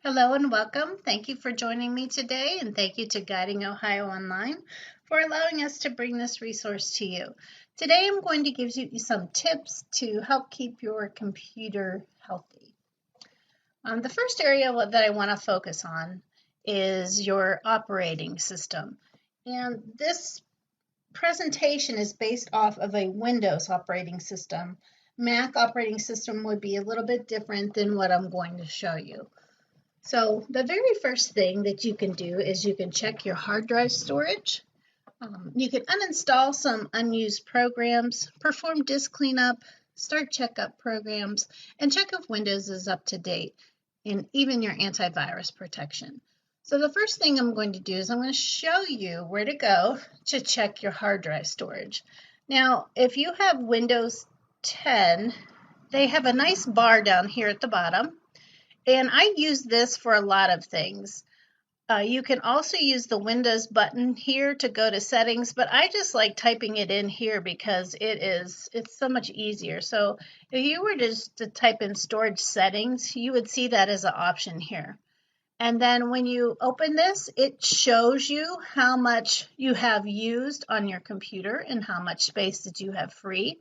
Hello and welcome. Thank you for joining me today, and thank you to Guiding Ohio Online for allowing us to bring this resource to you. Today I'm going to give you some tips to help keep your computer healthy. The first area that I want to focus on is your operating system. And this presentation is based off of a Windows operating system. Mac operating system would be a little bit different than what I'm going to show you. So the very first thing that you can do is you can check your hard drive storage. You can uninstall some unused programs, perform disk cleanup, start checkup programs, and check if Windows is up to date and even your antivirus protection. So the first thing I'm going to do is I'm going to show you where to go to check your hard drive storage. Now, if you have Windows 10, they have a nice bar down here at the bottom. And I use this for a lot of things. You can also use the Windows button here to go to settings, but I just like typing it in here because it's so much easier. So if you were just to type in storage settings, you would see that as an option here. And then when you open this, it shows you how much you have used on your computer and how much space that you have free.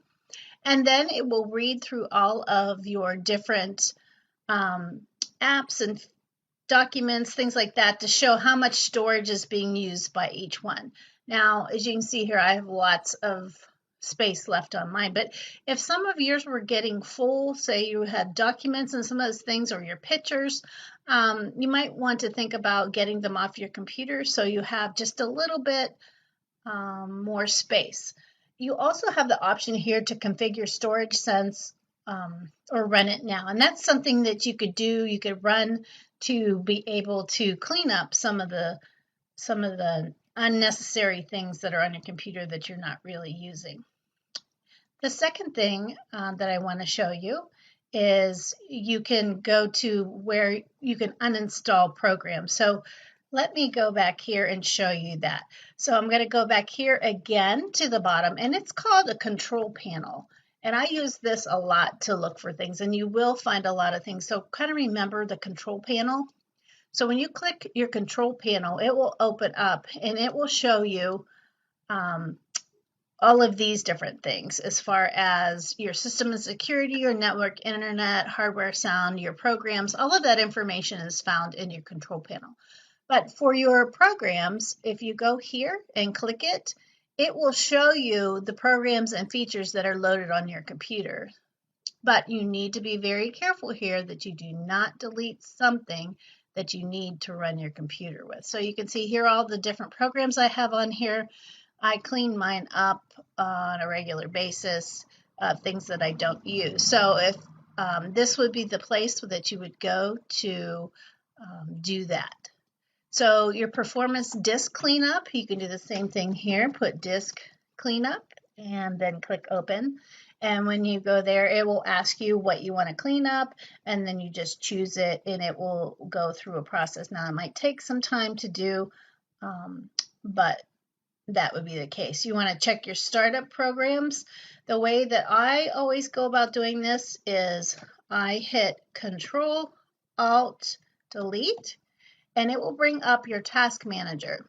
And then it will read through all of your different apps and documents, things like that, to show how much storage is being used by each one. Now, as you can see here, I have lots of space left on mine, but if some of yours were getting full, say you had documents and some of those things, or your pictures, you might want to think about getting them off your computer so you have just a little bit more space. You also have the option here to configure storage sense or run it now. And that's something that you could do. You could run to be able to clean up some of the unnecessary things that are on your computer that you're not really using. The second thing that I want to show you is you can go to where you can uninstall programs. So let me go back here and show you that. So I'm going to go back here again to the bottom, and it's called a control panel. And I use this a lot to look for things, and you will find a lot of things. So kind of remember the control panel. So when you click your control panel, it will open up and it will show you all of these different things as far as your system and security, your network, internet, hardware, sound, your programs. All of that information is found in your control panel. But for your programs, if you go here and click it, it will show you the programs and features that are loaded on your computer. But you need to be very careful here that you do not delete something that you need to run your computer with. So you can see here all the different programs I have on here. I clean mine up on a regular basis, things that I don't use. So if this would be the place that you would go to do that. So your performance disk cleanup, you can do the same thing here, put disk cleanup and then click open. And when you go there, it will ask you what you want to clean up, and then you just choose it and it will go through a process. Now it might take some time to do, but that would be the case. You want to check your startup programs. The way that I always go about doing this is I hit Control Alt Delete, and it will bring up your task manager.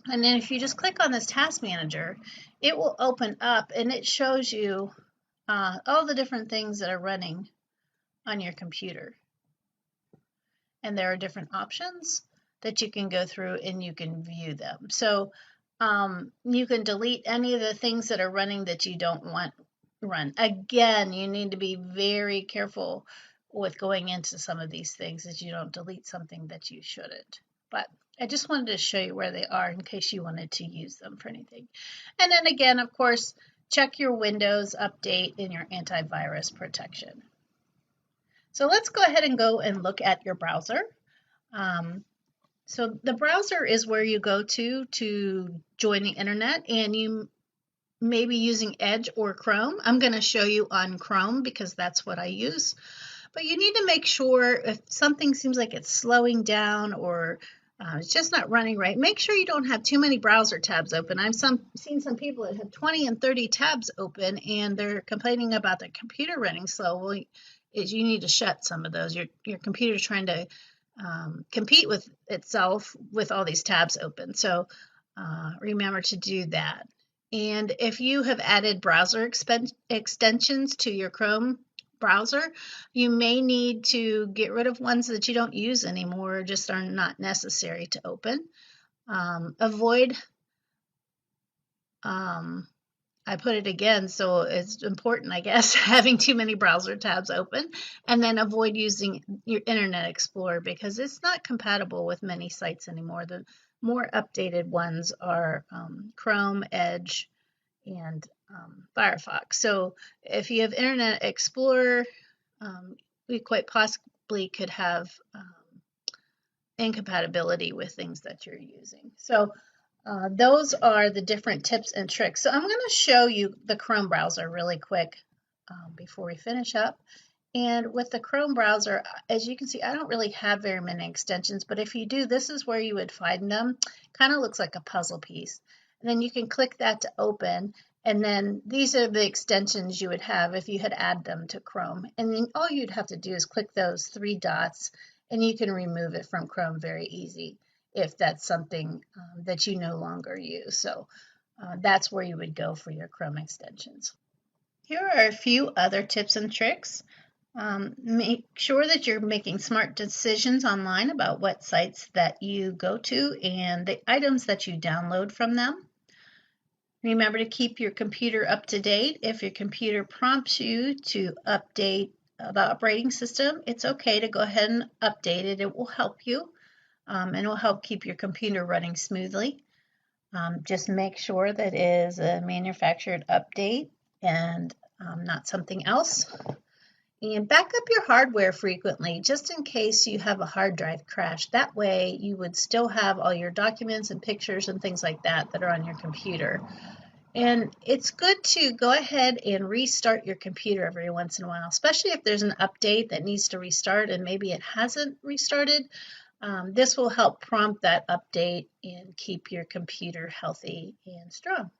And then if you just click on this task manager, it will open up and it shows you all the different things that are running on your computer. And there are different options that you can go through and you can view them. So you can delete any of the things that are running that you don't want run. Again, you need to be very careful with going into some of these things that you don't delete something that you shouldn't. But I just wanted to show you where they are in case you wanted to use them for anything. And then again, of course, check your Windows update and your antivirus protection. So let's go ahead and go and look at your browser. So the browser is where you go to join the internet, and you may be using Edge or Chrome. I'm going to show you on Chrome because that's what I use. But you need to make sure if something seems like it's slowing down or it's just not running right, make sure you don't have too many browser tabs open. I've seen some people that have 20 and 30 tabs open and they're complaining about their computer running slow. Well, you need to shut some of those. Your computer's trying to compete with itself with all these tabs open. So remember to do that. And if you have added browser extensions to your Chrome browser, you may need to get rid of ones that you don't use anymore or just are not necessary to open. Avoid, I put it again, so it's important, I guess, having too many browser tabs open, and then avoid using your Internet Explorer because it's not compatible with many sites anymore. The more updated ones are Chrome, Edge, and Firefox. So if you have Internet Explorer, we quite possibly could have incompatibility with things that you're using. So those are the different tips and tricks. So I'm going to show you the Chrome browser really quick before we finish up. And with the Chrome browser, as you can see, I don't really have very many extensions, but if you do, this is where you would find them. Kind of looks like a puzzle piece. And then you can click that to open. And then these are the extensions you would have if you had added them to Chrome. And then all you'd have to do is click those three dots and you can remove it from Chrome very easy if that's something that you no longer use. So that's where you would go for your Chrome extensions. Here are a few other tips and tricks. Make sure that you're making smart decisions online about what sites that you go to and the items that you download from them. Remember to keep your computer up to date. If your computer prompts you to update the operating system, it's okay to go ahead and update it. It will help you and it will help keep your computer running smoothly. Just make sure that it is a manufactured update and not something else. And back up your hardware frequently, just in case you have a hard drive crash. That way you would still have all your documents and pictures and things like that that are on your computer. And it's good to go ahead and restart your computer every once in a while, especially if there's an update that needs to restart and maybe it hasn't restarted. This will help prompt that update and keep your computer healthy and strong.